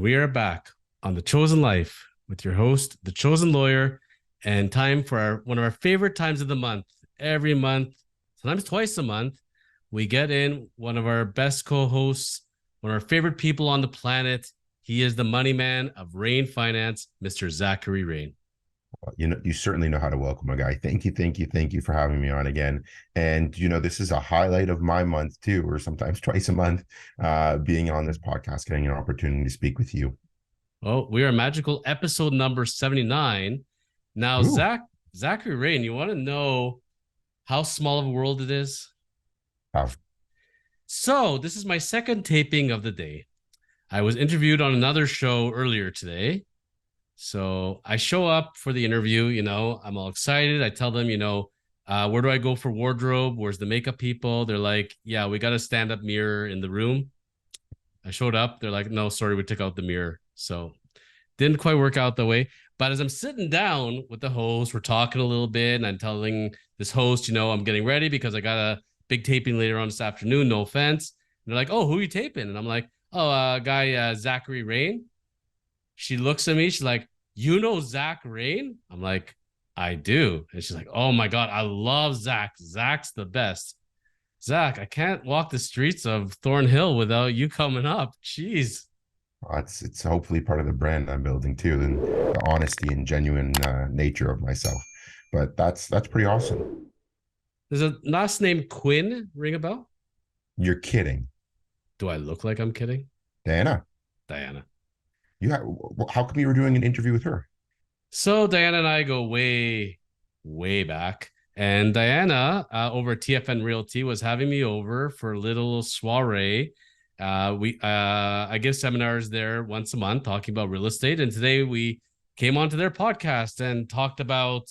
And we are back on The Chosen Life with your host, The Chosen Lawyer, and time for one of our favorite times of the month. Every month, sometimes twice a month, we get in one of our best co-hosts, one of our favorite people on the planet. He is the money man of Rain Finance, Mr. Zachary Rain. You certainly know how to welcome a guy. Thank you for having me on again. And this is a highlight of my month too, or sometimes twice a month, being on this podcast, getting an opportunity to speak with you. Oh, we are magical episode number 79. Now, Ooh. Zachary Rain, you want to know how small of a world it is? Wow. So this is my second taping of the day. I was interviewed on another show earlier today. So I show up for the interview, I'm all excited. I tell them, where do I go for wardrobe? Where's the makeup people? They're like, yeah, we got a stand-up mirror in the room. I showed up. They're like, no, sorry, we took out the mirror. So didn't quite work out the way. But as I'm sitting down with the host, we're talking a little bit, and I'm telling this host, I'm getting ready because I got a big taping later on this afternoon. No offense. And they're like, oh, who are you taping? And I'm like, oh, guy Zachary Rain. She looks at me. She's like, you know Zach Rain? I'm like, I do. And she's like, oh my God, I love Zach. Zach's the best. Zach, I can't walk the streets of Thornhill without you coming up. Jeez. It's hopefully part of the brand I'm building too, and the honesty and genuine nature of myself. But that's pretty awesome. Does a last name Quinn ring a bell? You're kidding, Do I look like I'm kidding? Diana. Diana. How come you were doing an interview with her? So Diana and I go way, way back. And Diana over at TFN Realty was having me over for a little soiree. I give seminars there once a month talking about real estate. And today we came onto their podcast and talked about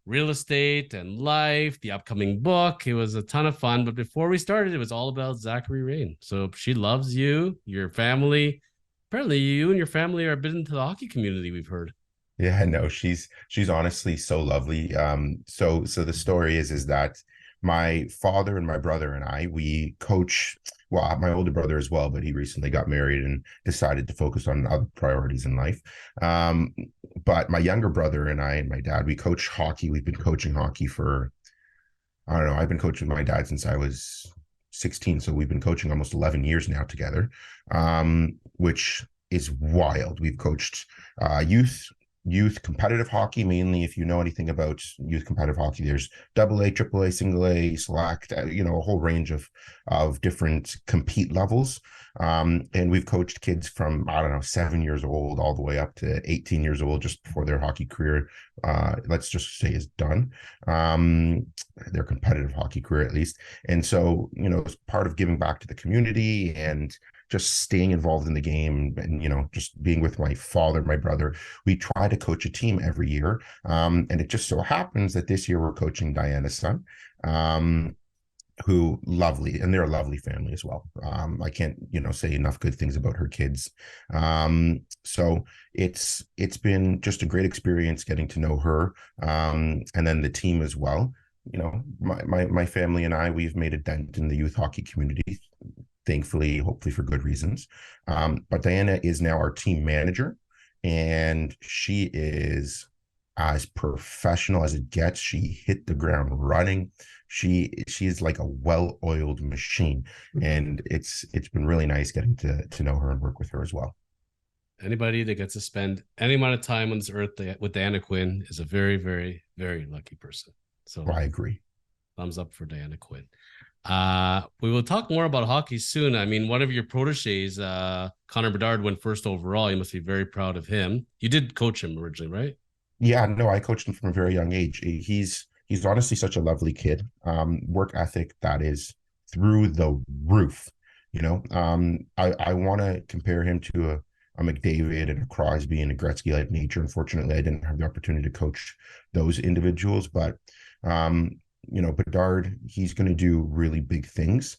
real estate and life, the upcoming book. It was a ton of fun. But before we started, it was all about Zachary Rain. So she loves you, your family. Apparently, you and your family are a bit into the hockey community, we've heard. Yeah, no, she's honestly so lovely. So the story is that my father and my brother and I, we coach, well, my older brother as well, but he recently got married and decided to focus on other priorities in life. But my younger brother and I and my dad, we coach hockey. We've been coaching hockey for, I don't know, I've been coaching with my dad since I was 16. So we've been coaching almost 11 years now together, which is wild. We've coached youth competitive hockey, mainly. If you know anything about youth competitive hockey, there's double A, triple A, single A, select, a whole range of different compete levels. And we've coached kids from, I don't know, 7 years old all the way up to 18 years old, just before their hockey career, let's just say, is done. Their competitive hockey career, at least. And so, it's part of giving back to the community and just staying involved in the game, and just being with my father, my brother. We try to coach a team every year, and it just so happens that this year we're coaching Diana's son, who lovely, and they're a lovely family as well. I can't say enough good things about her kids. So it's been just a great experience getting to know her, and then the team as well. My family and I, we've made a dent in the youth hockey community, thankfully, hopefully for good reasons. But Diana is now our team manager, and she is as professional as it gets. She hit the ground running. She is like a well-oiled machine, and it's been really nice getting to know her and work with her as well. Anybody that gets to spend any amount of time on this earth with Diana Quinn is a very, very, very lucky person. So I agree. Thumbs up for Diana Quinn. We will talk more about hockey soon. I mean, one of your proteges, Connor Bedard, went first overall. You must be very proud of him. You did coach him originally, right? Yeah, no, I coached him from a very young age. He's honestly such a lovely kid. Work ethic that is through the roof. I want to compare him to a McDavid and a Crosby and a Gretzky like nature. Unfortunately, I didn't have the opportunity to coach those individuals, but Bedard, he's going to do really big things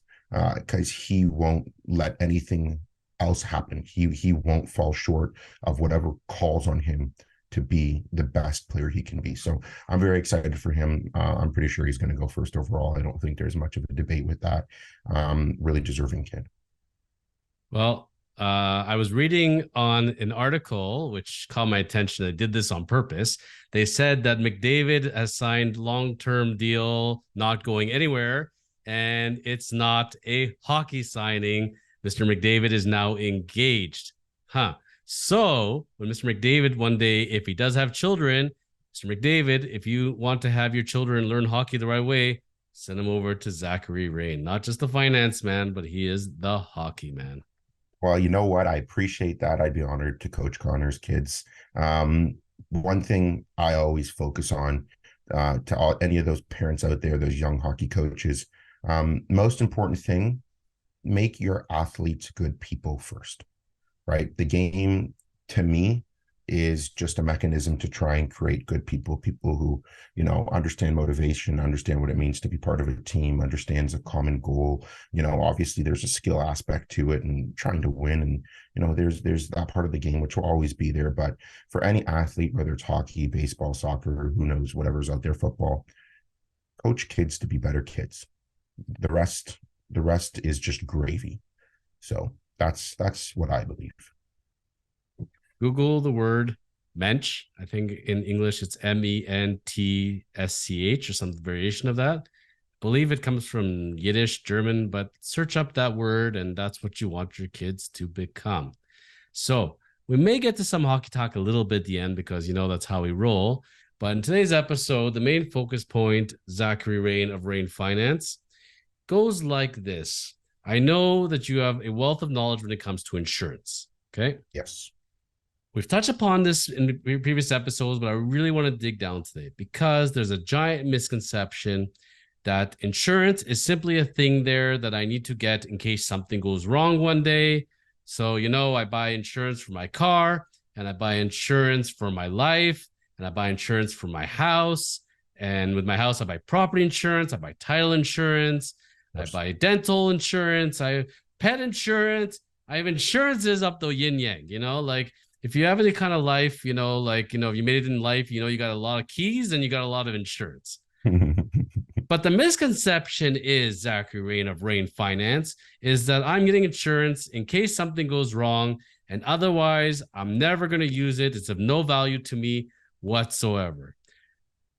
because he won't let anything else happen. He won't fall short of whatever calls on him to be the best player he can be. So I'm very excited for him. I'm pretty sure he's going to go first overall. I don't think there's much of a debate with that. Really deserving kid. Well, I was reading on an article which caught my attention. I did this on purpose. They said that McDavid has signed long-term deal, not going anywhere, and it's not a hockey signing. Mr. McDavid is now engaged. Huh. So when Mr. McDavid one day, if he does have children, Mr. McDavid, if you want to have your children learn hockey the right way, send them over to Zachary Rain. Not just the finance man, but he is the hockey man. Well, you know what? I appreciate that. I'd be honored to coach Connor's kids. One thing I always focus on any of those parents out there, those young hockey coaches, most important thing, make your athletes good people first, right? The game, to me, is just a mechanism to try and create good people, people who, understand motivation, understand what it means to be part of a team, understands a common goal. Obviously there's a skill aspect to it and trying to win. And, there's that part of the game, which will always be there. But for any athlete, whether it's hockey, baseball, soccer, who knows, whatever's out there, football, coach kids to be better kids. The rest is just gravy. So that's what I believe. Google the word mensch. I think in English it's Mentsch or some variation of that. I believe it comes from Yiddish, German, but search up that word and that's what you want your kids to become. So we may get to some hockey talk a little bit at the end because, that's how we roll. But in today's episode, the main focus point, Zachary Rain of Rain Finance, goes like this. I know that you have a wealth of knowledge when it comes to insurance. Okay. Yes. We've touched upon this in previous episodes, but I really want to dig down today because there's a giant misconception that insurance is simply a thing there that I need to get in case something goes wrong one day. So, I buy insurance for my car and I buy insurance for my life and I buy insurance for my house. And with my house, I buy property insurance, I buy title insurance, I buy dental insurance, I have pet insurance. I have insurances up the yin yang, if you have any kind of life, if you made it in life, you got a lot of keys and you got a lot of insurance. But the misconception is, Zachary Rain of Rain Finance, is that I'm getting insurance in case something goes wrong, and otherwise I'm never going to use it. It's of no value to me whatsoever.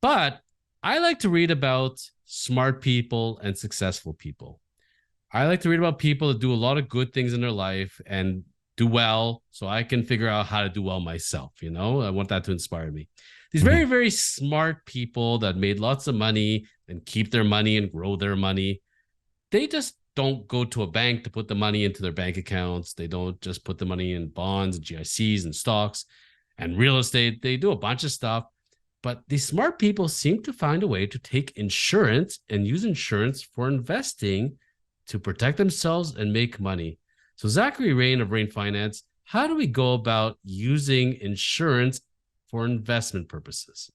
But I like to read about smart people and successful people. I like to read about people that do a lot of good things in their life and do well so I can figure out how to do well myself. I want that to inspire me. These very, very smart people that made lots of money and keep their money and grow their money, they just don't go to a bank to put the money into their bank accounts. They don't just put the money in bonds and GICs and stocks and real estate. They do a bunch of stuff. But these smart people seem to find a way to take insurance and use insurance for investing to protect themselves and make money. So Zachary Rain of Rain Finance, how do we go about using insurance for investment purposes?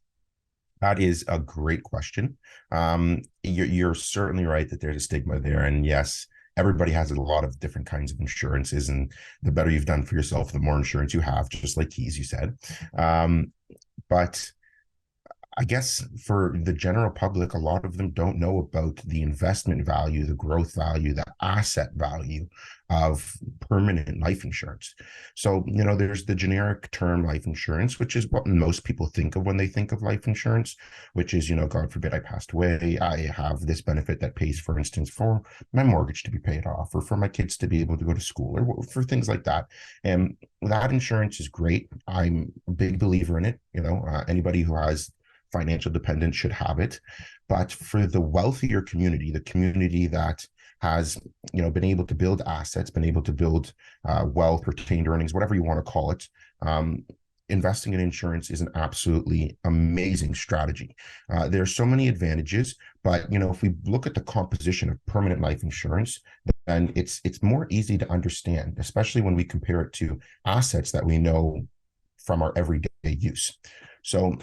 That is a great question. You're certainly right that there's a stigma there. And yes, everybody has a lot of different kinds of insurances. And the better you've done for yourself, the more insurance you have, just like keys, you said. But I guess for the general public, a lot of them don't know about the investment value, the growth value, the asset value of permanent life insurance. So, there's the generic term life insurance, which is what most people think of when they think of life insurance, which is, God forbid I passed away, I have this benefit that pays, for instance, for my mortgage to be paid off or for my kids to be able to go to school or for things like that. And that insurance is great. I'm a big believer in it. Anybody who has financial dependence should have it. But for the wealthier community, the community that has, been able to build assets, been able to build wealth, retained earnings, whatever you want to call it, investing in insurance is an absolutely amazing strategy. There are so many advantages, but if we look at the composition of permanent life insurance, then it's more easy to understand, especially when we compare it to assets that we know from our everyday use. So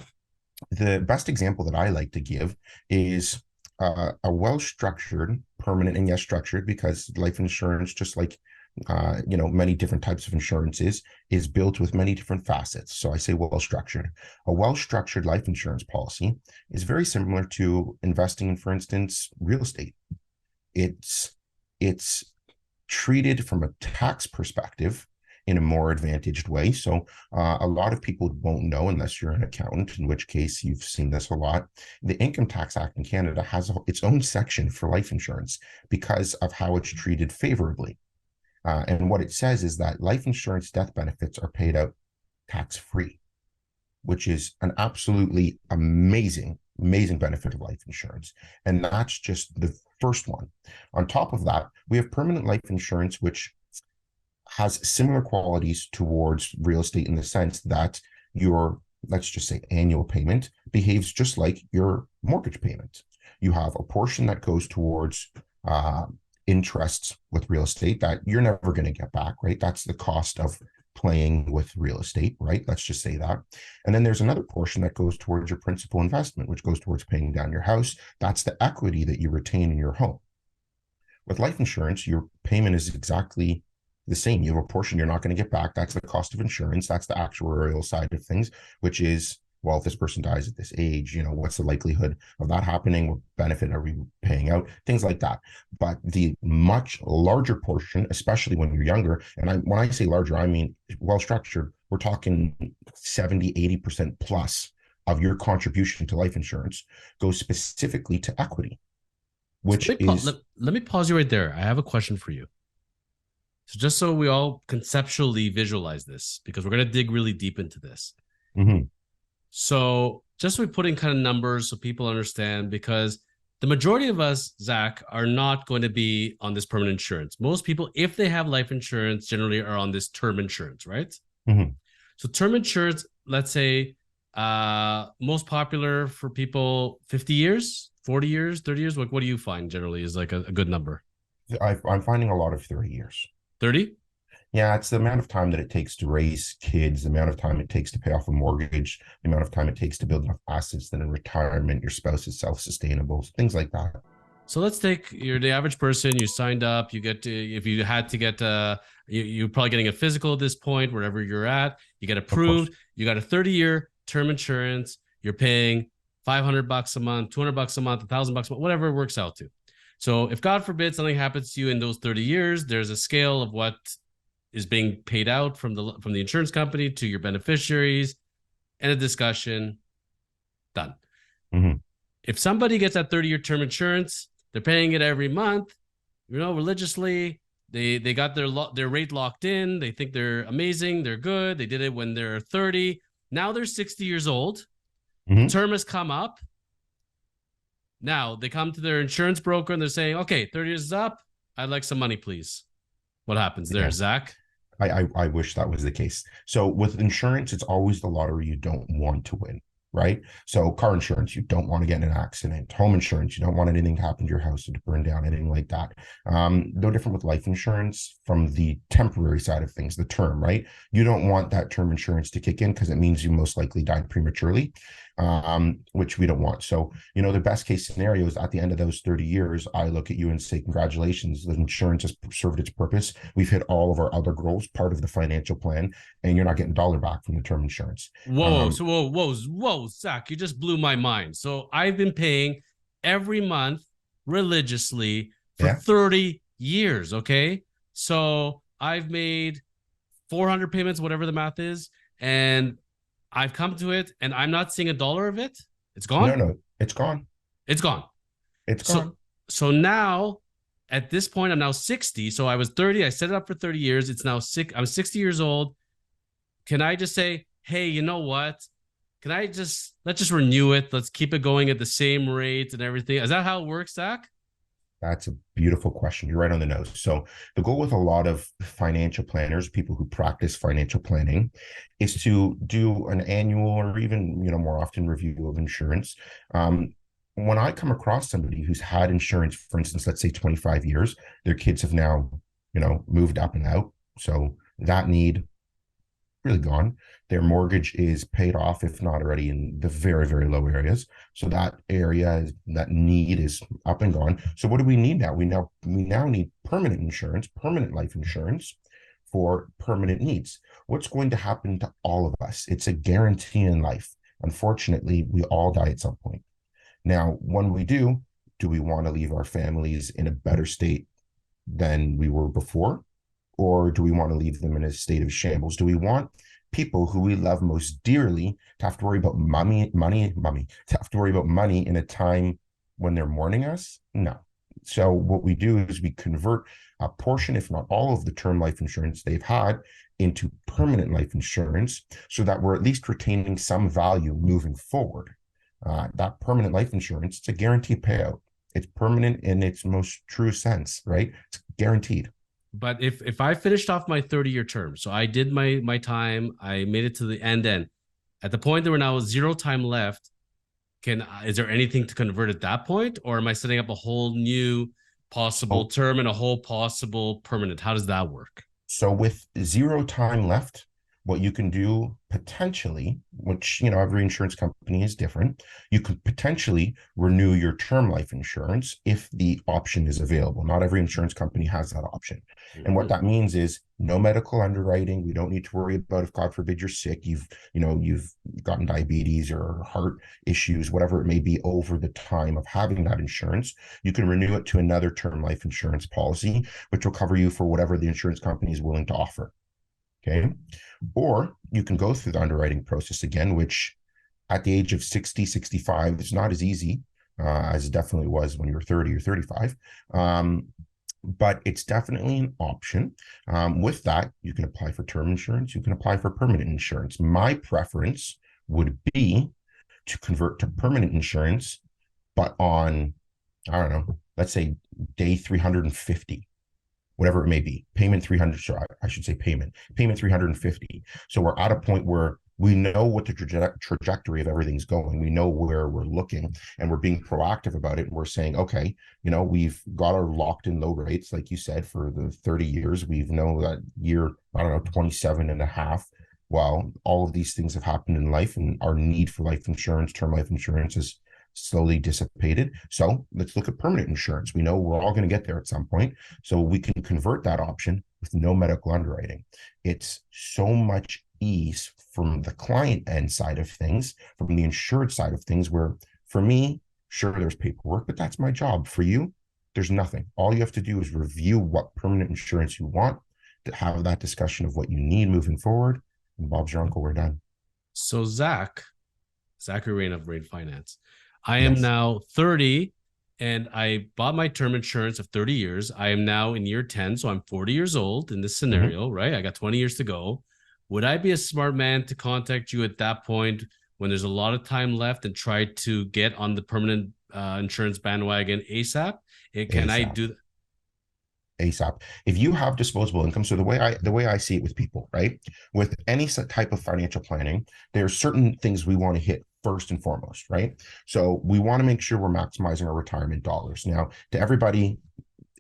the best example that I like to give is a well-structured, permanent, and yes, structured, because life insurance, just like many different types of insurances, is built with many different facets. So I say well-structured. A well-structured life insurance policy is very similar to investing in, for instance, real estate. It's treated from a tax perspective in a more advantaged way. So a lot of people won't know unless you're an accountant, in which case you've seen this a lot. The Income Tax Act in Canada has its own section for life insurance because of how it's treated favorably. And what it says is that life insurance death benefits are paid out tax-free, which is an absolutely amazing benefit of life insurance. And that's just the first one. On top of that, we have permanent life insurance, which has similar qualities towards real estate in the sense that your, let's just say, annual payment behaves just like your mortgage payment. You have a portion that goes towards interests with real estate that you're never going to get back, right? That's the cost of playing with real estate, right? Let's just say that. And then there's another portion that goes towards your principal investment, which goes towards paying down your house. That's the equity that you retain in your home. With life insurance, your payment is exactly the same. You have a portion you're not going to get back. That's the cost of insurance. That's the actuarial side of things, which is, well, if this person dies at this age, what's the likelihood of that happening? What benefit are we paying out? Things like that. But the much larger portion, especially when you're younger, and when I say larger, I mean well-structured, we're talking 70, 80% plus of your contribution to life insurance goes specifically to equity, which let me pause you right there. I have a question for you. So just so we all conceptually visualize this, because we're going to dig really deep into this. Mm-hmm. So just so we put in kind of numbers so people understand, because the majority of us, Zach, are not going to be on this permanent insurance. Most people, if they have life insurance, generally are on this term insurance, right? Mm-hmm. So term insurance, let's say, most popular for people 50 years, 40 years, 30 years. What do you find generally is like a good number? I'm finding a lot of 30 years. 30? Yeah, it's the amount of time that it takes to raise kids, the amount of time it takes to pay off a mortgage, the amount of time it takes to build enough assets that in retirement your spouse is self-sustainable, things like that. So let's take you're the average person, you signed up, you get to, if you had to get you're probably getting a physical at this point, wherever you're at, you get approved, you got a 30-year term insurance, you're paying $500 a month, $200 a month, $1,000 a month, whatever it works out to. So if God forbid something happens to you in those 30 years, there's a scale of what is being paid out from the insurance company to your beneficiaries, and a discussion. Done. Mm-hmm. If somebody gets that 30-year term insurance, they're paying it every month, religiously. They got their rate locked in. They think they're amazing. They're good. They did it when they're 30. Now they're 60 years old. Mm-hmm. The term has come up. Now they come to their insurance broker and they're saying, okay, 30 years is up. I'd like some money, please. What happens there, Zach? I wish that was the case. So with insurance, it's always the lottery you don't want to win, right? So car insurance, you don't want to get in an accident. Home insurance, you don't want anything to happen to your house or to burn down, anything like that. No different with life insurance from the temporary side of things, the term, right? You don't want that term insurance to kick in because it means you most likely died prematurely, which we don't want. So, the best case scenario is at the end of those 30 years, I look at you and say, congratulations, the insurance has served its purpose. We've hit all of our other goals, part of the financial plan, and you're not getting a dollar back from the term insurance. Whoa, Zach, you just blew my mind. So I've been paying every month religiously for 30 years, okay? So I've made 400 payments, whatever the math is, and I've come to it, and I'm not seeing a dollar of it. It's gone? No, it's gone. It's gone. It's gone. So now, at this point, I'm now 60. So I was 30. I set it up for 30 years. It's now I'm 60 years old. Can I just say, hey, you know what? Let's just renew it. Let's keep it going at the same rate and everything. Is that how it works, Zach? That's a beautiful question. You're right on the nose. So the goal with a lot of financial planners, people who practice financial planning, is to do an annual or even, more often review of insurance. When I come across somebody who's had insurance, for instance, let's say 25 years, their kids have now, moved up and out. So that need really gone. Their mortgage is paid off, if not already in the very, very low areas. So that that need is up and gone. So what do we need now? We now need permanent insurance, permanent life insurance for permanent needs. What's going to happen to all of us? It's a guarantee in life. Unfortunately, we all die at some point. Now, when we do we want to leave our families in a better state than we were before? Or do we want to leave them in a state of shambles? Do we want people who we love most dearly to have to worry about to have to worry about money in a time when they're mourning us? No. So what we do is we convert a portion, if not all of the term life insurance they've had into permanent life insurance so that we're at least retaining some value moving forward. That permanent life insurance, it's a guaranteed payout. It's permanent in its most true sense, right? It's guaranteed. But if I finished off my 30-year term, so I did my time, I made it to the end. At the point that we're now zero time left, is there anything to convert at that point, or am I setting up a whole new possible term and a whole possible permanent? How does that work? So with zero time left, what you can do potentially, which, every insurance company is different, you could potentially renew your term life insurance if the option is available. Not every insurance company has that option. Mm-hmm. And what that means is no medical underwriting. We don't need to worry about if, God forbid, you're sick, you've gotten diabetes or heart issues, whatever it may be over the time of having that insurance. You can renew it to another term life insurance policy, which will cover you for whatever the insurance company is willing to offer. Okay. Or you can go through the underwriting process again, which at the age of 60, 65, is not as easy as it definitely was when you were 30 or 35. But it's definitely an option. With that, you can apply for term insurance. You can apply for permanent insurance. My preference would be to convert to permanent insurance, but on, I don't know, let's say day 350. Whatever it may be, payment 300, so I should say payment 350. So we're at a point where we know what the trajectory of everything's going. We know where we're looking, and we're being proactive about it. And we're saying, okay, we've got our locked in low rates, like you said, for the 30 years. We've known that year, 27 and a half, while all of these things have happened in life, and our need for life insurance, term life insurance, is slowly dissipated. So let's look at permanent insurance. We know we're all going to get there at some point. So we can convert that option with no medical underwriting. It's so much ease from the client end side of things, from the insured side of things, where for me, sure, there's paperwork, but that's my job. For you, there's nothing. All you have to do is review what permanent insurance you want, to have that discussion of what you need moving forward. And Bob's your uncle, we're done. So Zachary Rain of Rain Finance. I am now 30 and I bought my term insurance of 30 years. I am now in year 10. So I'm 40 years old in this scenario, right? I got 20 years to go. Would I be a smart man to contact you at that point when there's a lot of time left and try to get on the permanent insurance bandwagon ASAP? Can I do that? ASAP. If you have disposable income, so the way I see it with people, right? With any type of financial planning, there's certain things we want to hit first and foremost, right? So we want to make sure we're maximizing our retirement dollars. Now, to everybody,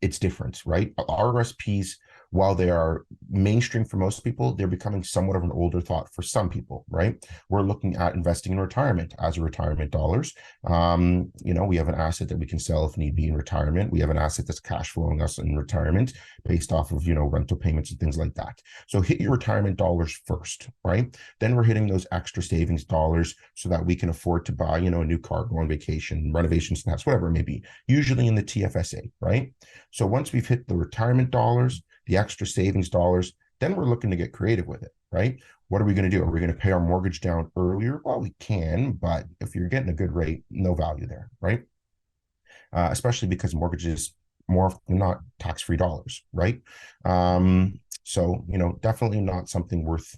it's different, right? RRSPs, while they are mainstream for most people, they're becoming somewhat of an older thought for some people, right? We're looking at investing in retirement as retirement dollars. We have an asset that we can sell if need be in retirement. We have an asset that's cash flowing us in retirement based off of, rental payments and things like that. So hit your retirement dollars first, right? Then we're hitting those extra savings dollars so that we can afford to buy, a new car, go on vacation, renovations, that's whatever it may be, usually in the TFSA, right? So once we've hit the retirement dollars, the extra savings dollars, then we're looking to get creative with it, right? What are we going to do? Are we going to pay our mortgage down earlier? Well, we can, but if you're getting a good rate, no value there, right? Especially because mortgages more often than not tax-free dollars, right? So, definitely not something worth,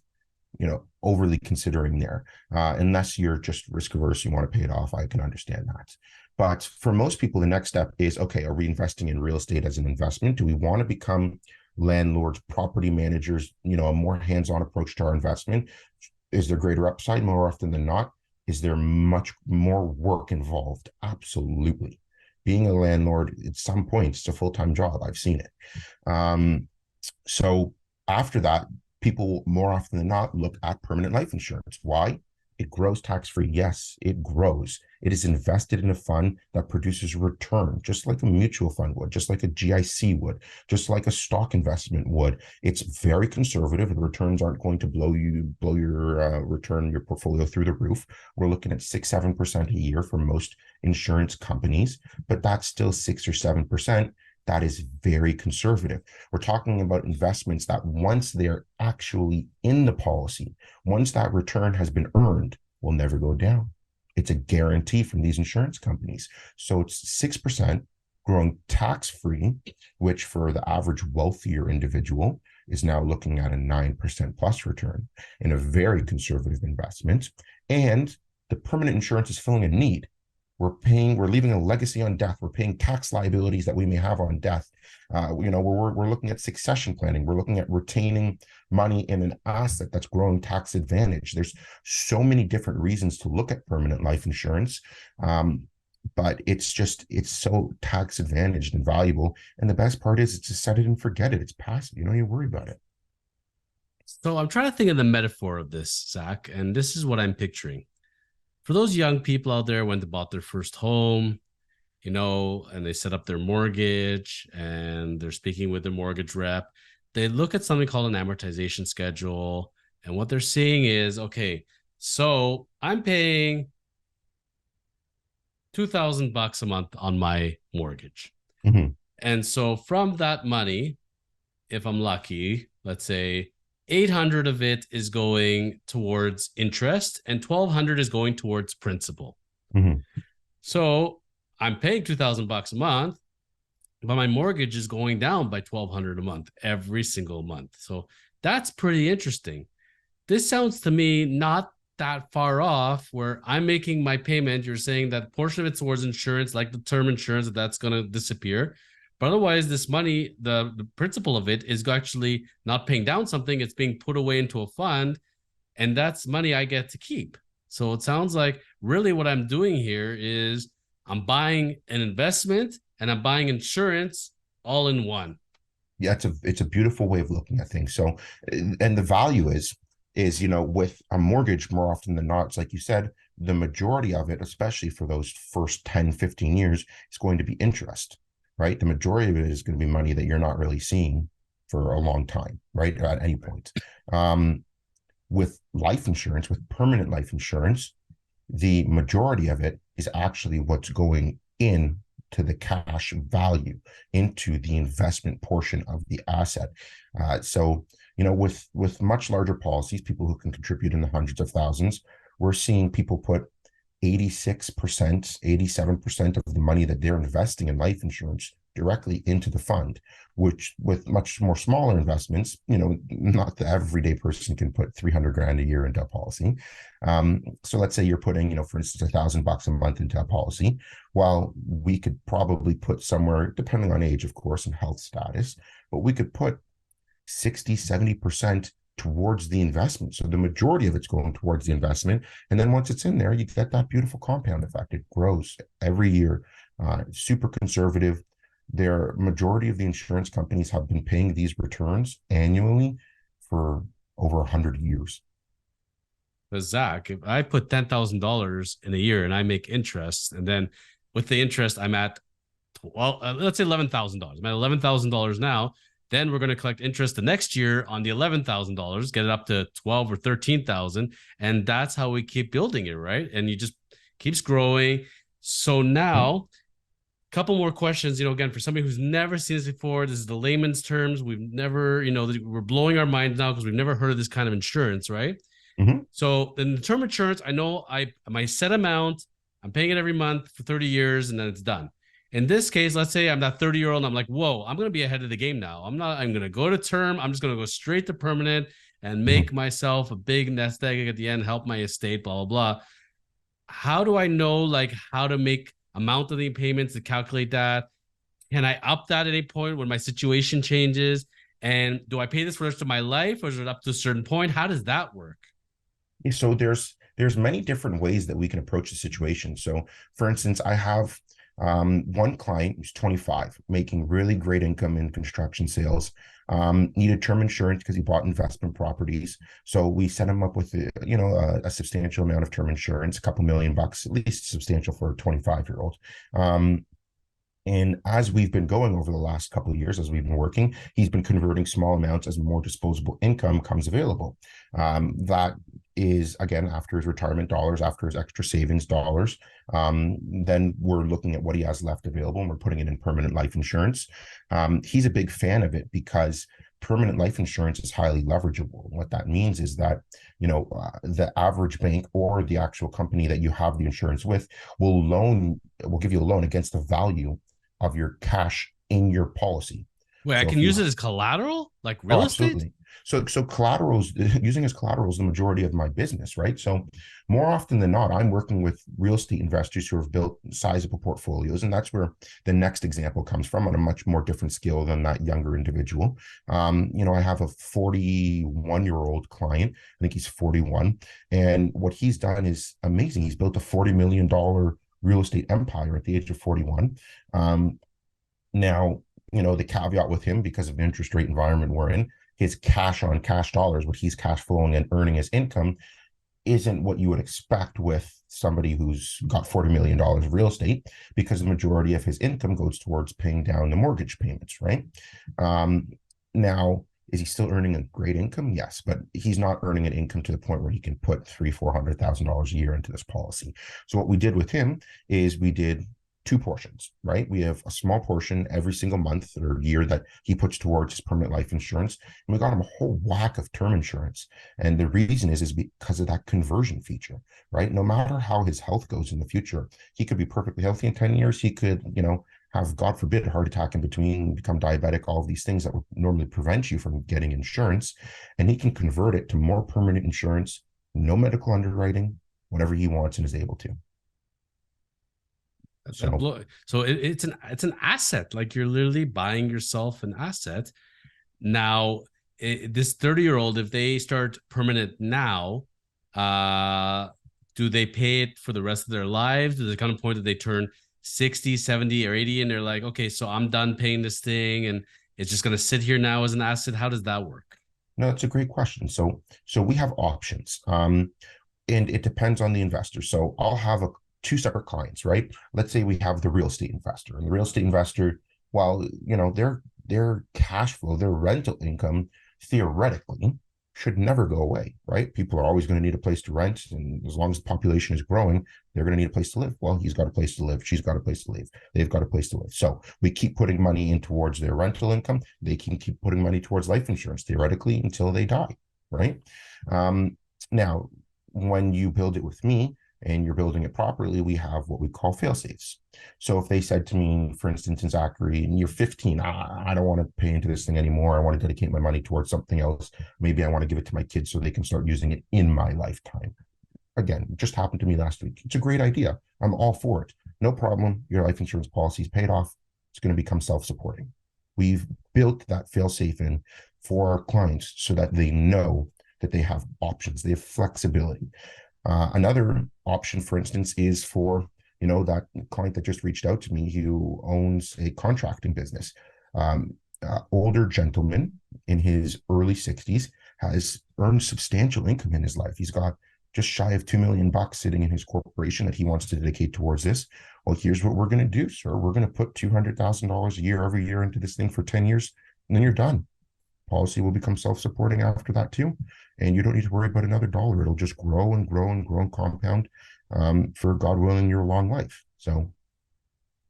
overly considering there. Unless you're just risk averse, you want to pay it off, I can understand that. But for most people, the next step is, okay, are we investing in real estate as an investment? Do we want to become landlords, property managers, a more hands-on approach to our investment? Is there greater upside? More often than not. Is there much more work involved? Absolutely. Being a landlord, at some points, it's a full-time job. I've seen it. So after that, people more often than not look at permanent life insurance. Why? It grows tax-free. Yes, it grows. It is invested in a fund that produces a return, just like a mutual fund would, just like a GIC would, just like a stock investment would. It's very conservative. The returns aren't going to blow your return, your portfolio through the roof. We're looking at 6-7% a year for most insurance companies, but that's still 6 or 7%. that is very conservative. We're talking about investments that once they're actually in the policy, once that return has been earned, will never go down. It's a guarantee from these insurance companies. So it's 6% growing tax-free, which for the average wealthier individual is now looking at a 9% plus return in a very conservative investment. And the permanent insurance is filling a need. We're leaving a legacy on death. We're paying tax liabilities that we may have on death. We're looking at succession planning. We're looking at retaining money in an asset that's growing tax advantage. There's so many different reasons to look at permanent life insurance. But it's so tax advantaged and valuable. And the best part is it's just set it and forget it. It's passive. You don't even worry about it. So I'm trying to think of the metaphor of this, Zach, and this is what I'm picturing. For those young people out there when they bought their first home, and they set up their mortgage and they're speaking with their mortgage rep, they look at something called an amortization schedule. And what they're seeing is, okay, so I'm paying $2,000 a month on my mortgage. Mm-hmm. And so from that money, if I'm lucky, let's say 800 of it is going towards interest and 1,200 is going towards principal. Mm-hmm. So I'm paying $2,000 a month, but my mortgage is going down by $1,200 a month every single month. So that's pretty interesting. This sounds to me not that far off, where I'm making my payment. You're saying that portion of it towards insurance, like the term insurance, that's going to disappear. But otherwise, this money, the principal of it is actually not paying down something. It's being put away into a fund, and that's money I get to keep. So it sounds like really what I'm doing here is I'm buying an investment and I'm buying insurance all in one. Yeah, it's a beautiful way of looking at things. So, and the value is with a mortgage, more often than not, it's like you said, the majority of it, especially for those first 10, 15 years, is going to be interest, right? The majority of it is going to be money that you're not really seeing for a long time, right? At any point. With life insurance, with permanent life insurance, the majority of it is actually what's going in to the cash value, into the investment portion of the asset. So, with much larger policies, people who can contribute in the hundreds of thousands, we're seeing people put 86%, 87% of the money that they're investing in life insurance directly into the fund, which with much more smaller investments, not the everyday person can put 300 grand a year into a policy. So let's say you're putting, for instance, $1,000 a month into a policy. Well, we could probably put somewhere, depending on age, of course, and health status, but we could put 60, 70% towards the investment. So the majority of it's going towards the investment. And then once it's in there, you get that beautiful compound effect. It grows every year, super conservative. Their majority of the insurance companies have been paying these returns annually for over 100 years. But Zach, if I put $10,000 in a year and I make interest, and then with the interest, I'm at, let's say $11,000. I'm at $11,000 now. Then we're going to collect interest the next year on the $11,000, get it up to 12 or 13,000. And that's how we keep building it, right? And you just keeps growing. So now, couple more questions, again, for somebody who's never seen this before, this is the layman's terms. We've never, we're blowing our minds now because we've never heard of this kind of insurance, right? Mm-hmm. So in the term insurance, I know my set amount, I'm paying it every month for 30 years and then it's done. In this case, let's say I'm that 30-year-old and I'm like, whoa, I'm going to be ahead of the game now. I'm going to go to term. I'm just going to go straight to permanent and make myself a big nest egg at the end, help my estate, blah, blah, blah. How do I know how to make amount of the payments to calculate that? Can I up that at any point when my situation changes? And do I pay this for the rest of my life, or is it up to a certain point? How does that work? So there's many different ways that we can approach the situation. So for instance, I have one client who's 25, making really great income in construction sales, needed term insurance because he bought investment properties. So we set him up with a substantial amount of term insurance, a couple $1 million, at least substantial for a 25-year-old. And as we've been going over the last couple of years, as we've been working, he's been converting small amounts as more disposable income comes available. That is, again, after his retirement dollars, after his extra savings dollars. Then we're looking at what he has left available, and we're putting it in permanent life insurance. He's a big fan of it because permanent life insurance is highly leverageable. What that means is that, the average bank or the actual company that you have the insurance with will give you a loan against the value of your cash in your policy. Wait, I So can if you use it as collateral, like Oh, real estate? absolutely. So collaterals, using as collateral is the majority of my business, right? So more often than not, I'm working with real estate investors who have built sizable portfolios, and that's where the next example comes from on a much more different scale than that younger individual. I have a 41-year-old client. I think he's 41, and what he's done is amazing. He's built a $40 million real estate empire at the age of 41. Now, the caveat with him, because of the interest rate environment we're in, his cash on cash dollars, what he's cash flowing and earning as income, isn't what you would expect with somebody who's got $40 million of real estate, because the majority of his income goes towards paying down the mortgage payments, right? Now, is he still earning a great income? Yes, but he's not earning an income to the point where he can put $300,000-$400,000 a year into this policy. So what we did with him is we did two portions, right? We have a small portion every single month or year that he puts towards his permanent life insurance. And we got him a whole whack of term insurance. And the reason is because of that conversion feature, right? No matter how his health goes in the future, he could be perfectly healthy in 10 years. He could, have, God forbid, a heart attack in between, become diabetic, all of these things that would normally prevent you from getting insurance. And he can convert it to more permanent insurance, no medical underwriting, whatever he wants and is able to. So it's an asset. Like you're literally buying yourself an asset. Now, this 30-year-old, if they start permanent now, do they pay it for the rest of their lives? Does it come to a point that they turn 60, 70, or 80 and they're like, okay, so I'm done paying this thing and it's just going to sit here now as an asset? How does that work? No, that's a great question. So we have options, and it depends on the investor. So I'll have two separate clients, right? Let's say we have the real estate investor, and the real estate investor, while their cash flow, their rental income, theoretically should never go away, right? People are always going to need a place to rent, and as long as the population is growing, they're going to need a place to live. Well, he's got a place to live, she's got a place to live, they've got a place to live. So we keep putting money in towards their rental income. They can keep putting money towards life insurance, theoretically, until they die, right? Now, when you build it with me and you're building it properly, we have what we call fail safes. So if they said to me, for instance, in Zachary, and you're 15, I don't want to pay into this thing anymore. I want to dedicate my money towards something else. Maybe I want to give it to my kids so they can start using it in my lifetime. Again, it just happened to me last week. It's a great idea. I'm all for it. No problem. Your life insurance policy is paid off. It's going to become self-supporting. We've built that fail-safe in for our clients so that they know that they have options. They have flexibility. Another option, for instance, is for that client that just reached out to me who owns a contracting business. Older gentleman in his early 60s, has earned substantial income in his life. He's got just shy of $2 million sitting in his corporation that he wants to dedicate towards this. Well, here's what we're going to do, sir. We're going to put $200,000 a year every year into this thing for 10 years, and then you're done. Policy will become self-supporting after that too, and you don't need to worry about another dollar. It'll just grow and grow and grow and compound, for, God willing, your long life. So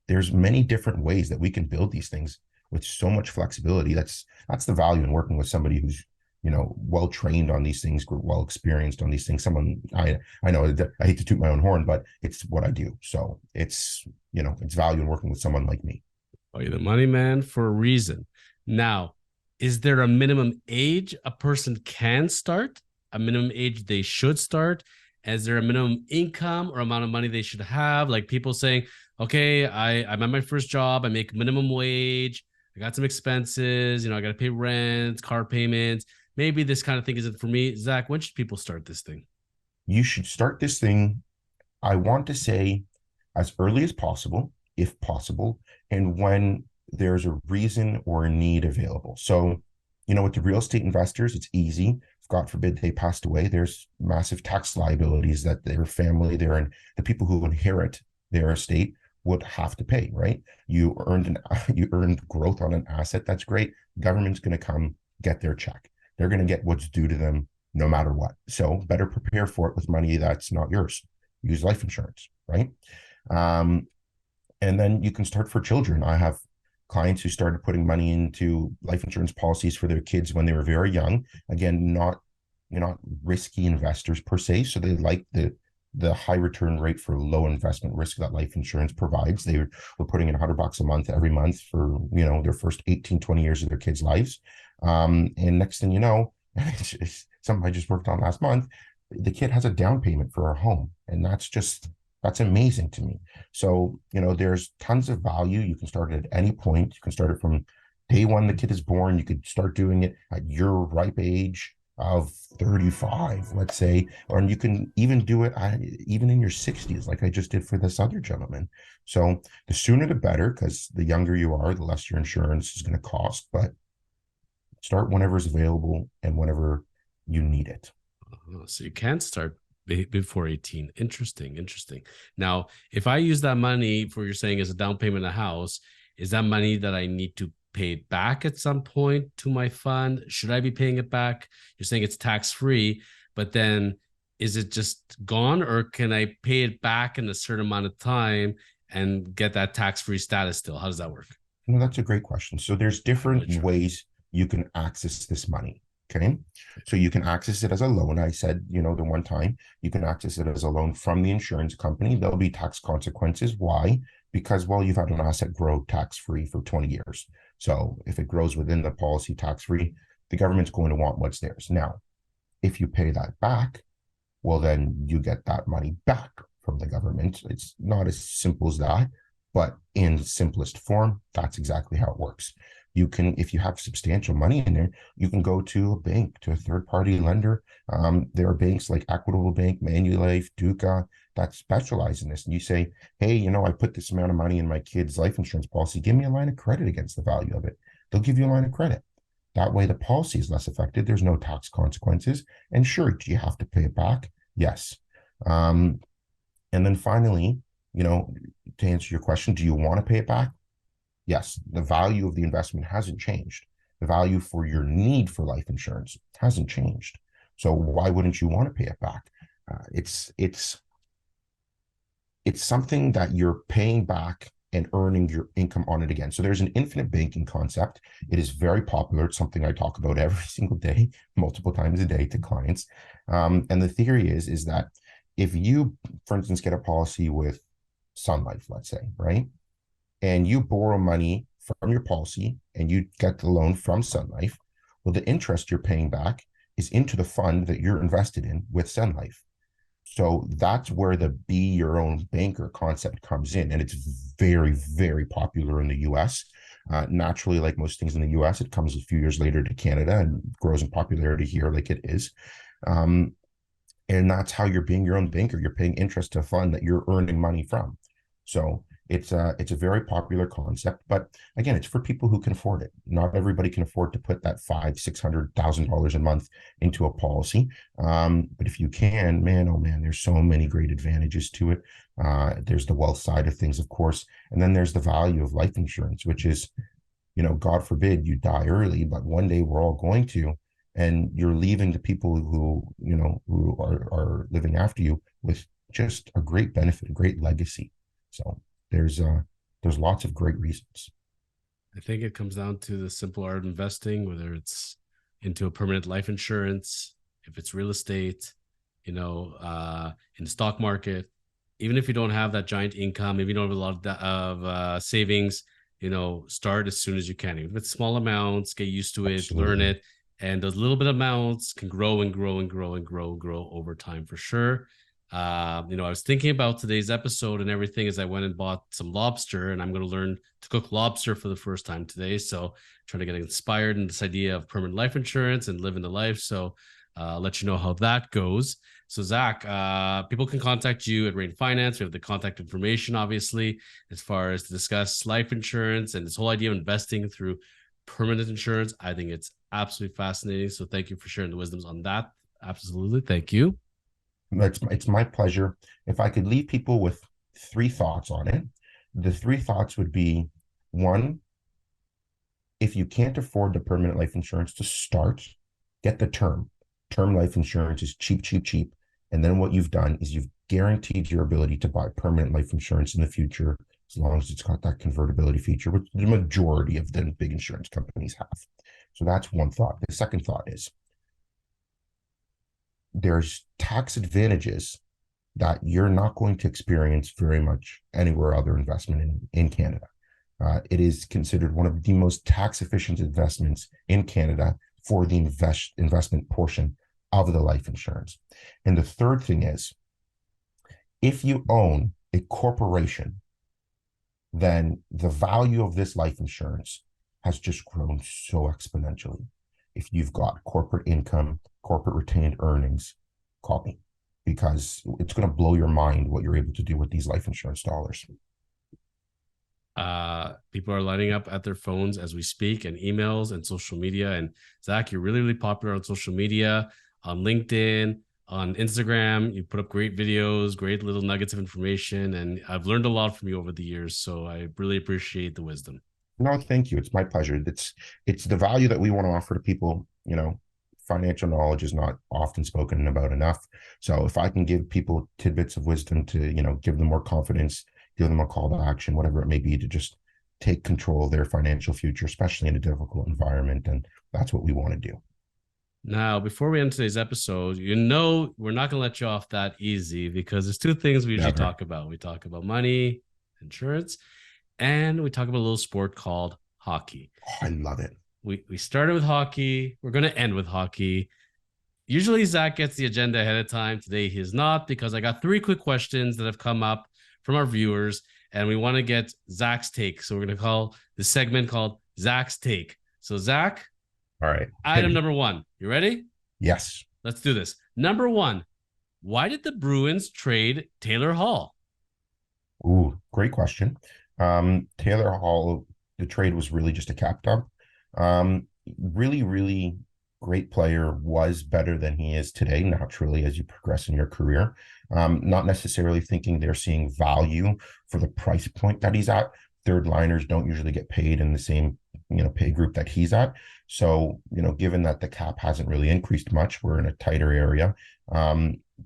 there's many different ways that we can build these things with so much flexibility. That's the value in working with somebody who's well trained on these things, well experienced on these things. Someone I know, I hate to toot my own horn, but it's what I do. So it's it's value in working with someone like me. Oh, you're the money man for a reason. Now, is there a minimum age a person can start? A minimum age they should start? Is there a minimum income or amount of money they should have? Like people saying, okay, I'm at my first job, I make minimum wage, I got some expenses, I got to pay rent, car payments. Maybe this kind of thing isn't for me. Zach, when should people start this thing? You should start this thing, I want to say, as early as possible, if possible, and when there's a reason or a need available. So, with the real estate investors, it's easy. If God forbid they passed away, there's massive tax liabilities that their family, the people who inherit their estate would have to pay, right? You earned growth on an asset. That's great. Government's going to come get their check. They're going to get what's due to them no matter what. So better prepare for it with money that's not yours. Use life insurance, right? Um, and then you can start for children. I have clients who started putting money into life insurance policies for their kids when they were very young. Again, not you're not risky investors per se, so they like the high return rate for low investment risk that life insurance provides. They were putting in $100 a month every month for their first 18, 20 years of their kids' lives. And next thing you know, it's something I just worked on last month. The kid has a down payment for our home, and that's amazing to me. So, there's tons of value. You can start it at any point. You can start it from day one the kid is born. You could start doing it at your ripe age of 35, let's say, or you can even do it even in your 60s, like I just did for this other gentleman. So the sooner the better, because the younger you are, the less your insurance is going to cost. But start whenever it's available and whenever you need it. Oh, so you can start before 18. Interesting, interesting. Now, if I use that money for you're saying as a down payment on a house, is that money that I need to pay it back at some point to my fund? Should I be paying it back? You're saying it's tax free, but then is it just gone, or can I pay it back in a certain amount of time and get that tax free status still? How does that work? That's a great question. So there's different ways you can access this money. Okay. So you can access it as a loan. I said, the one time you can access it as a loan from the insurance company. There'll be tax consequences. Why? Because, well, you've had an asset grow tax free for 20 years. So if it grows within the policy tax free, the government's going to want what's theirs. Now, if you pay that back, well, then you get that money back from the government. It's not as simple as that, but in simplest form, that's exactly how it works. You can, if you have substantial money in there, you can go to a bank, to a third-party lender. There are banks like Equitable Bank, Manulife, Duca that specialize in this. And you say, hey, I put this amount of money in my kid's life insurance policy. Give me a line of credit against the value of it. They'll give you a line of credit. That way, the policy is less affected. There's no tax consequences. And sure, do you have to pay it back? Yes. And then finally, to answer your question, do you want to pay it back? Yes, the value of the investment hasn't changed. The value for your need for life insurance hasn't changed. So why wouldn't you want to pay it back? It's something that you're paying back and earning your income on it again. So there's an infinite banking concept. It is very popular. It's something I talk about every single day, multiple times a day to clients. And the theory is that if you, for instance, get a policy with Sun Life, let's say, right? And you borrow money from your policy and you get the loan from Sun Life, well, the interest you're paying back is into the fund that you're invested in with Sun Life. So that's where the be your own banker concept comes in. And it's very, very popular in the US. Naturally, like most things in the US, it comes a few years later to Canada and grows in popularity here like it is. And that's how you're being your own banker. You're paying interest to a fund that you're earning money from. So it's a very popular concept, but again, it's for people who can afford it. Not everybody can afford to put that $500,000-600,000 a month into a policy. But if you can, man, oh man, there's so many great advantages to it. There's the wealth side of things, of course, and then there's the value of life insurance, which is, God forbid you die early, but one day we're all going to, and you're leaving the people who are living after you with just a great benefit, a great legacy. So there's lots of great reasons. I think it comes down to the simple art of investing, whether it's into a permanent life insurance, if it's real estate, in the stock market. Even if you don't have that giant income, if you don't have a lot of savings, start as soon as you can. Even if it's small amounts, get used to it, Absolutely. learn it. And those little bit amounts can grow and grow and grow and grow and grow over time for sure. I was thinking about today's episode and everything as I went and bought some lobster, and I'm going to learn to cook lobster for the first time today. So trying to get inspired in this idea of permanent life insurance and living the life. So I'll let you know how that goes. So Zach, people can contact you at Rain Finance. We have the contact information, obviously, as far as to discuss life insurance and this whole idea of investing through permanent insurance. I think it's absolutely fascinating. So thank you for sharing the wisdoms on that. Absolutely. Thank you. It's my pleasure. If I could leave people with 3 thoughts on it, the 3 thoughts would be: 1, if you can't afford the permanent life insurance to start, get the term. Term life insurance is cheap, cheap, cheap. And then what you've done is you've guaranteed your ability to buy permanent life insurance in the future, as long as it's got that convertibility feature, which the majority of the big insurance companies have. So that's one thought. The second thought is there's tax advantages that you're not going to experience very much anywhere other investment in Canada. It is considered one of the most tax efficient investments in Canada for the investment portion of the life insurance. And the third thing is, if you own a corporation, then the value of this life insurance has just grown so exponentially. If you've got corporate income, corporate retained earnings, call me, because it's going to blow your mind what you're able to do with these life insurance dollars. People are lining up at their phones as we speak, and emails and social media. And Zach, you're really, really popular on social media, on LinkedIn, on Instagram. You put up great videos, great little nuggets of information, and I've learned a lot from you over the years. So I really appreciate the wisdom. No, thank you. It's my pleasure. It's the value that we want to offer to people. Financial knowledge is not often spoken about enough. So if I can give people tidbits of wisdom to, give them more confidence, give them a call to action, whatever it may be, to just take control of their financial future, especially in a difficult environment. And that's what we want to do. Now, before we end today's episode, we're not going to let you off that easy, because there's two things we usually talk about. We talk about money, insurance, and we talk about a little sport called hockey. Oh, I love it. We started with hockey. We're going to end with hockey. Usually Zach gets the agenda ahead of time. Today he is not, because I got 3 quick questions that have come up from our viewers, and we want to get Zach's take. So we're going to call the segment called Zach's Take. So Zach, all right. Item number 1. You ready? Yes. Let's do this. Number 1, why did the Bruins trade Taylor Hall? Ooh, great question. Taylor Hall, the trade was really just a cap dump. Really, really great player, was better than he is today, naturally, as you progress in your career. Not necessarily thinking they're seeing value for the price point that he's at. Third liners don't usually get paid in the same, pay group that he's at. So, given that the cap hasn't really increased much, we're in a tighter area.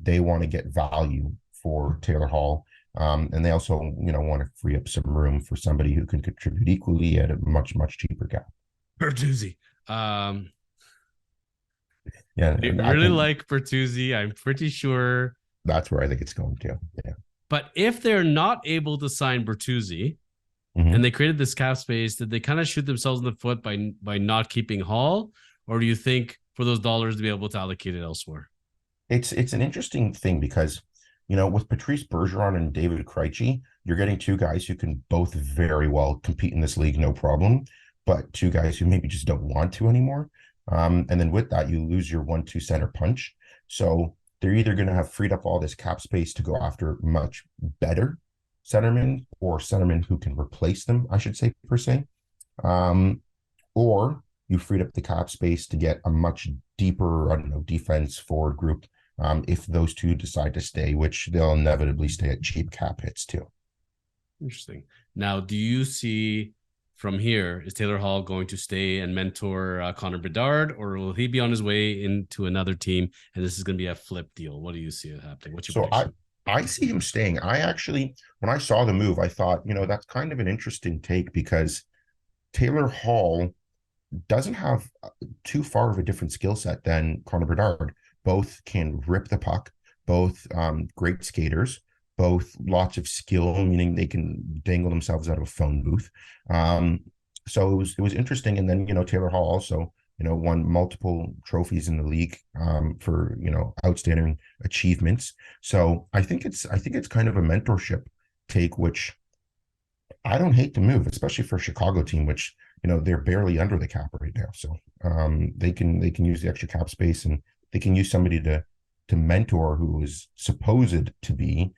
They want to get value for Taylor Hall. And they also, want to free up some room for somebody who can contribute equally at a much, much cheaper cap. Bertuzzi. Yeah, I really like Bertuzzi. I'm pretty sure that's where I think it's going to. Yeah. But if they're not able to sign Bertuzzi, and they created this cap space, did they kind of shoot themselves in the foot by not keeping Hall? Or do you think for those dollars to be able to allocate it elsewhere? It's an interesting thing, because with Patrice Bergeron and David Krejci, you're getting 2 guys who can both very well compete in this league, no problem, but 2 guys who maybe just don't want to anymore. And then with that, you lose your 1-2 center punch. So they're either going to have freed up all this cap space to go after much better centermen, or centermen who can replace them, I should say, per se. Or you freed up the cap space to get a much deeper, defense forward group, if those 2 decide to stay, which they'll inevitably stay at cheap cap hits too. Interesting. Now, do you see from here, is Taylor Hall going to stay and mentor Connor Bedard, or will he be on his way into another team and this is going to be a flip deal? What do you see happening? What's your prediction? I see him staying. I actually, when I saw the move, I thought, that's kind of an interesting take, because Taylor Hall doesn't have too far of a different skill set than Connor Bedard. Both can rip the puck, both great skaters, both lots of skill, meaning they can dangle themselves out of a phone booth. So it was interesting. And then, Taylor Hall also, won multiple trophies in the league for, outstanding achievements. So I think it's kind of a mentorship take, which I don't hate the move, especially for a Chicago team, which, they're barely under the cap right now. So they can use the extra cap space, and they can use somebody to mentor who is supposed to be,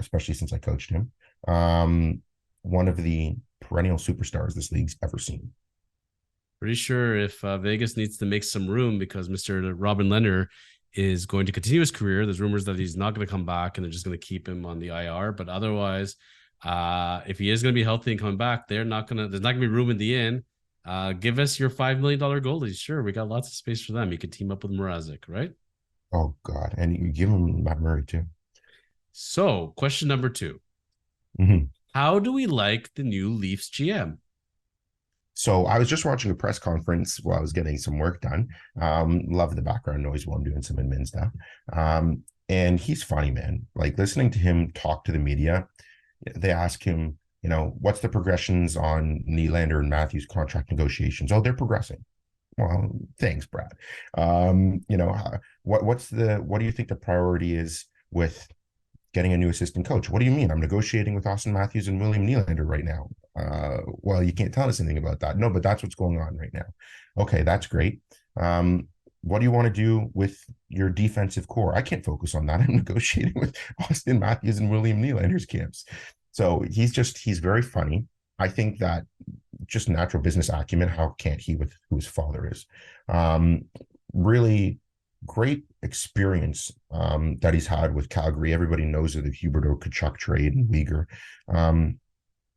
especially since I coached him, one of the perennial superstars this league's ever seen. Pretty sure if Vegas needs to make some room, because Mr. Robin Lehner is going to continue his career. There's rumors that he's not going to come back and they're just going to keep him on the IR. But otherwise, if he is going to be healthy and coming back, there's not going to be room in the inn. Give us your $5 million goalies. Sure, we got lots of space for them. You could team up with Mrazek, right? Oh God, and you give him Matt Murray too. So, question number two. Mhm. How do we like the new Leafs GM? So I was just watching a press conference while I was getting some work done. Love the background noise while I'm doing some admin stuff. And he's funny, man. Like listening to him talk to the media, they ask him, what's the progressions on Nylander and Matthews contract negotiations? Oh, they're progressing. Well, thanks, Brad. What do you think the priority is with getting a new assistant coach? What do you mean? I'm negotiating with Austin Matthews and William Nylander right now. Well, you can't tell us anything about that. No, but that's what's going on right now. Okay, that's great. What do you want to do with your defensive core? I can't focus on that. I'm negotiating with Austin Matthews and William Nylander's camps. So he's very funny. I think that just natural business acumen, how can't he with who his father is? Really great experience that he's had with Calgary. Everybody knows of the Huberdeau Kachuk trade and Uyghur.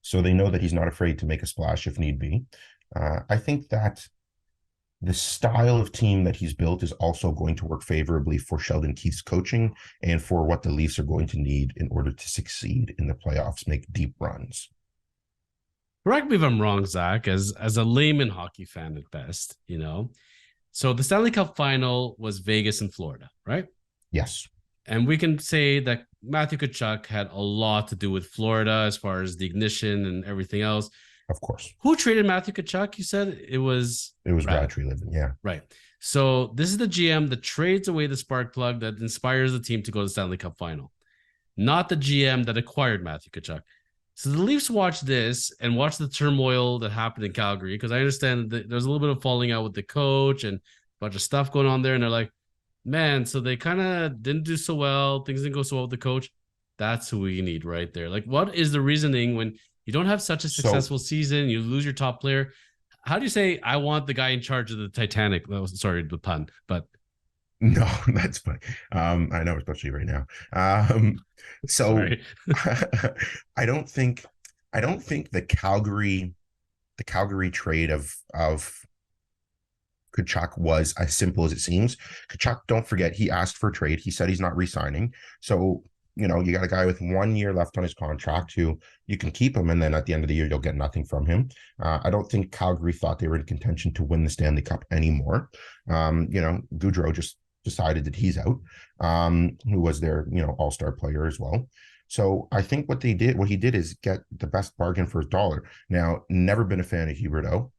So they know that he's not afraid to make a splash if need be. I think that the style of team that he's built is also going to work favorably for Sheldon Keefe's coaching and for what the Leafs are going to need in order to succeed in the playoffs, make deep runs. Correct me if I'm wrong, Zach, as a layman hockey fan at best, So the Stanley Cup final was Vegas and Florida, right? Yes. And we can say that Matthew Tkachuk had a lot to do with Florida as far as the ignition and everything else. Of course. Who traded Matthew Tkachuk? You said it was Brad Treliving, yeah. Right. So this is the GM that trades away the spark plug that inspires the team to go to the Stanley Cup final, not the GM that acquired Matthew Tkachuk. So the Leafs watch this and watch the turmoil that happened in Calgary, because I understand that there's a little bit of falling out with the coach and a bunch of stuff going on there. And they're like, man, so they kind of didn't do so well. Things didn't go so well with the coach. That's who we need right there. Like, what is the reasoning when you don't have such a successful season, you lose your top player? How do you say, I want the guy in charge of the Titanic? Sorry, the pun, but no, that's funny. I know, especially right now. So I don't think the Calgary trade of Tkachuk was as simple as it seems. Tkachuk, don't forget, he asked for a trade. He said he's not re-signing. So, you got a guy with 1 year left on his contract who you can keep him, and then at the end of the year, you'll get nothing from him. I don't think Calgary thought they were in contention to win the Stanley Cup anymore. Gaudreau just decided that he's out, who was their, all-star player as well. So I think what he did is get the best bargain for his dollar. Now, never been a fan of Huberdeau.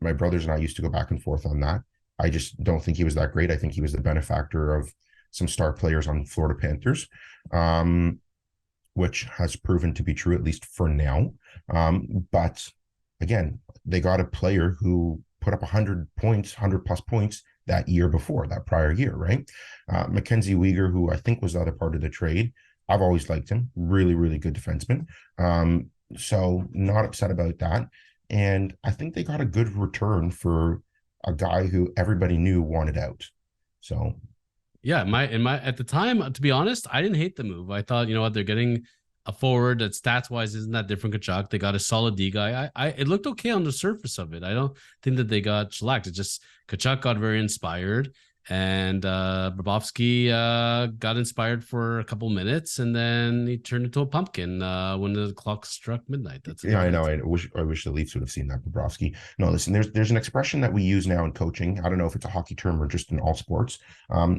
My brothers and I used to go back and forth on that. I just don't think he was that great. I think he was the benefactor of some star players on Florida Panthers, which has proven to be true, at least for now. But again, they got a player who put up 100 points, 100 plus points that year before, that prior year, right? Mackenzie Weegar, who I think was the other part of the trade. I've always liked him. Really, really good defenseman. So not upset about that. And I think they got a good return for a guy who everybody knew wanted out. So yeah, at the time, to be honest, I didn't hate the move. I thought, they're getting a forward that stats wise isn't that different. Tkachuk, they got a solid D guy. It looked okay on the surface of it. I don't think that they got shellacked. It's just Tkachuk got very inspired, and Bobrovsky got inspired for a couple minutes, and then he turned into a pumpkin when the clock struck midnight. That's I know. I wish the Leafs would have seen that Bobrovsky. No, listen. There's an expression that we use now in coaching. I don't know if it's a hockey term or just in all sports.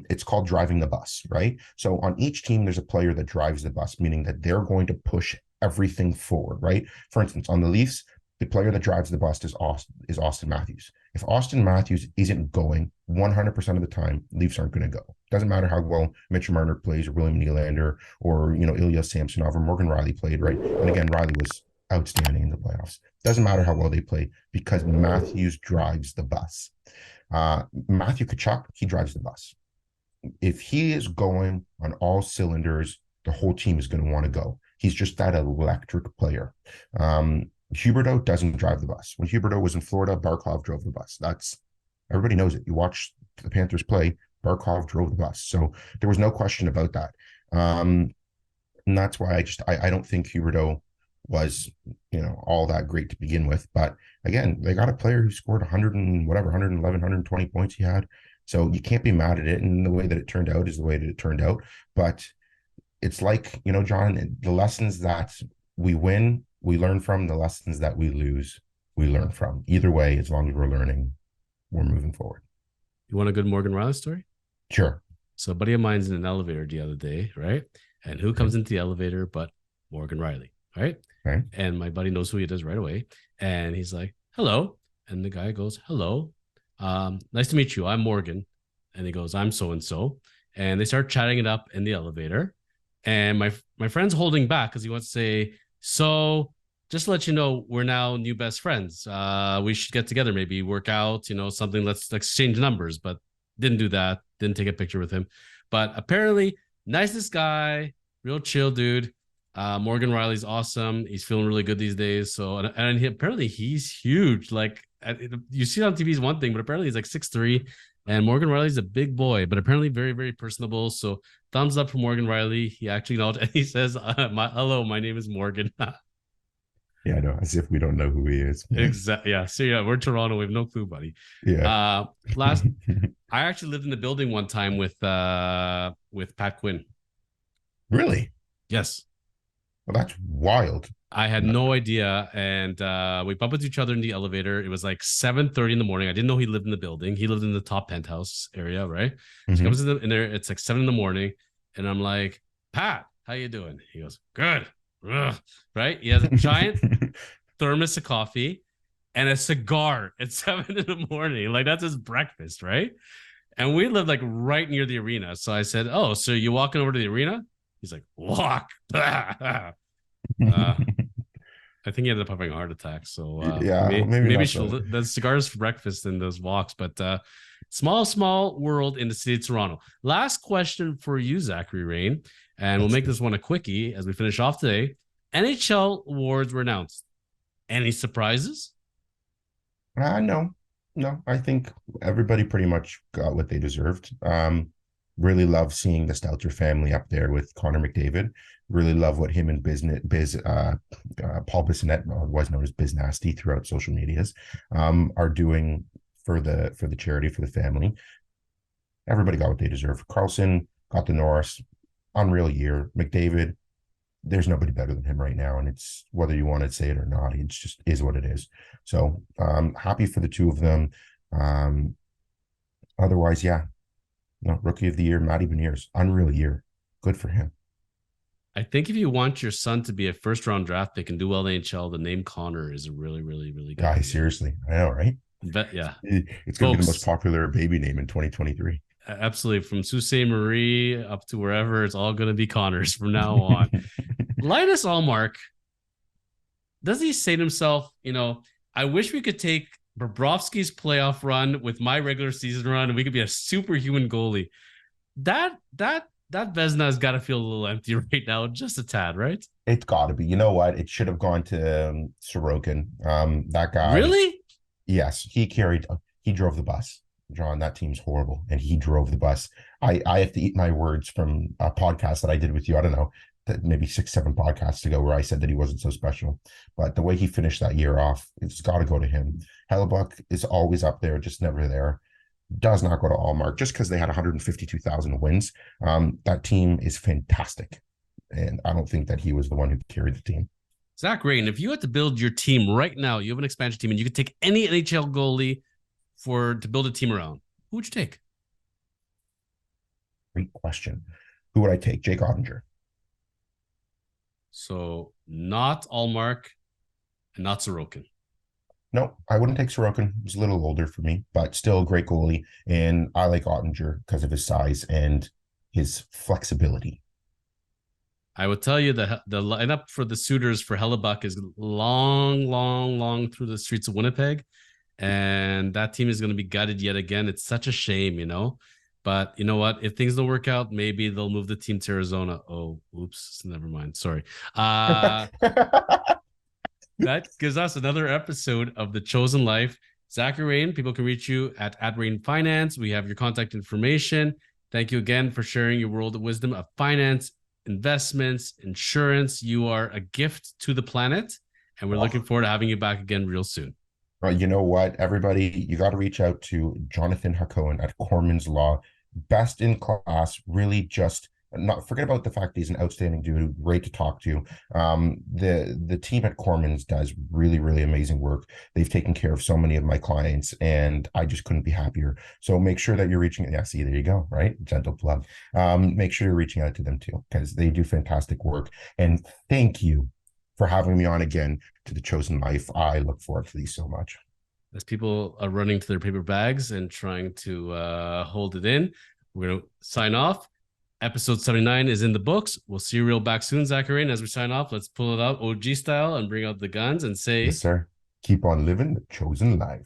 It's called driving the bus, right? So on each team, there's a player that drives the bus, meaning that they're going to push everything forward, right? For instance, on the Leafs, the player that drives the bus is Austin Matthews. If Austin Matthews isn't going 100% of the time, Leafs aren't going to go. Doesn't matter how well Mitch Marner plays or William Nylander or, Ilya Samsonov or Morgan Riley played, right? And again, Riley was outstanding in the playoffs. Doesn't matter how well they play because Matthews drives the bus. Matthew Tkachuk, he drives the bus. If he is going on all cylinders, the whole team is going to want to go. He's just that electric player. Huberdeau doesn't drive the bus. When Huberdeau was in Florida, Barkov drove the bus. Everybody knows it. You watch the Panthers play, Barkov drove the bus. So there was no question about that. And that's why I don't think Huberdeau was, all that great to begin with. But again, they got a player who scored 100 and whatever, 111, 120 points he had. So you can't be mad at it. And the way that it turned out is the way that it turned out. But it's like, John, the lessons that we win, we learn from. The lessons that we lose, we learn from. Either way, as long as we're learning, we're moving forward. You want a good Morgan Riley story? Sure. So a buddy of mine's in an elevator the other day, right? And who comes into the elevator but Morgan Riley, right? Right. And my buddy knows who he is right away. And he's like, hello. And the guy goes, hello. Nice to meet you. I'm Morgan. And he goes, I'm so-and-so. And they start chatting it up in the elevator. And my friend's holding back because he wants to say, so just to let you know, we're now new best friends. We should get together, maybe work out, something. Let's exchange numbers. But didn't do that. Didn't take a picture with him. But apparently, nicest guy, real chill dude. Morgan Riley's awesome. He's feeling really good these days. So, and apparently he's huge. Like, you see it on TV is one thing, but apparently he's like 6'3". And Morgan Riley's a big boy, but apparently very, very personable. So thumbs up for Morgan Riley. He actually knows, and he says, hello, my name is Morgan. Yeah, I know, as if we don't know who he is. Exactly. Yeah. So yeah, we're Toronto. We have no clue, buddy. Yeah. I actually lived in the building one time with Pat Quinn. Really? Yes. Well, that's wild. I had no idea, and we bumped into each other in the elevator. It was like 7:30 in the morning. I didn't know he lived in the building. He lived in the top penthouse area, right? So he comes in there. It's like 7 in the morning, and I'm like, Pat, how you doing? He goes, good. Ugh. Right? He has a giant thermos of coffee and a cigar at 7 in the morning. Like, that's his breakfast, right? And we live like right near the arena. So I said, oh, so you walking over to the arena? He's like, walk. I think he ended up having a heart attack. So maybe the cigars for breakfast and those walks. But small world in the city of Toronto. Last question for you, Zachary Rain. And we'll make this one a quickie as we finish off today. NHL awards were announced. Any surprises? No. I think everybody pretty much got what they deserved. Really love seeing the Stouter family up there with Connor McDavid. Really love what him and Paul Bissonnette, was known as Biz Nasty throughout social medias, are doing for the charity, for the family. Everybody got what they deserve. Carlson got the Norris. Unreal year. McDavid, there's nobody better than him right now, and it's whether you want to say it or not, it just is what it is. So happy for the two of them. Otherwise, yeah, rookie of the year, Matty Beniers, unreal year. Good for him. I think if you want your son to be a first-round draft pick and do well in the NHL, the name Connor is a really, really, really good guy. Seriously, I know, right? But yeah, it's going to be the most popular baby name in 2023. Absolutely. From Sault Ste. Marie up to wherever, it's all going to be Connors from now on. Linus Ullmark, does he say to himself, I wish we could take Bobrovsky's playoff run with my regular season run and we could be a superhuman goalie. That Vezina has got to feel a little empty right now, just a tad, right? It's got to be. You know what? It should have gone to Sorokin. That guy. Really? Yes. He drove the bus. John, that team's horrible, and he drove the bus. I have to eat my words from a podcast that I did with you. I don't know, maybe 6-7 podcasts ago, where I said that he wasn't so special. But the way he finished that year off, it's got to go to him. Hellebuck is always up there, just never there. Does not go to Ullmark just because they had 152,000 wins. That team is fantastic, and I don't think that he was the one who carried the team. Zach Rain, if you had to build your team right now, you have an expansion team, and you could take any NHL goalie to build a team around, who would you take? Great question. Who would I take? Jake Ottinger. So not Ullmark and not Sorokin. No, I wouldn't take Sorokin. He's a little older for me, but still a great goalie. And I like Ottinger because of his size and his flexibility. I would tell you the lineup for the suitors for Hellebuck is long through the streets of Winnipeg. And that team is going to be gutted yet again. It's such a shame, But you know what? If things don't work out, maybe they'll move the team to Arizona. Oh, oops. Never mind. Sorry. That gives us another episode of The Chosen Life. Zachary Rain, people can reach you at Rain Finance. We have your contact information. Thank you again for sharing your world of wisdom of finance investments, insurance. You are a gift to the planet. And we're looking forward to having you back again real soon. You know what, everybody, you got to reach out to Jonathan Hacohen at Cormans Law. Best in class, really just not forget about the fact that he's an outstanding dude, great to talk to. The team at Cormans does really, really amazing work. They've taken care of so many of my clients, and I just couldn't be happier. So make sure that you're reaching. Yeah, see, there you go, right? Gentle plug. Make sure you're reaching out to them too, because they do fantastic work. And thank you for having me on again to The Chosen Life. I look forward to these so much. As people are running to their paper bags and trying to hold it in, we're going to sign off. Episode 79 is in the books. We'll see you real back soon, Zachary. And as we sign off, let's pull it out OG style and bring out the guns and say, yes, sir. Keep on living the chosen life.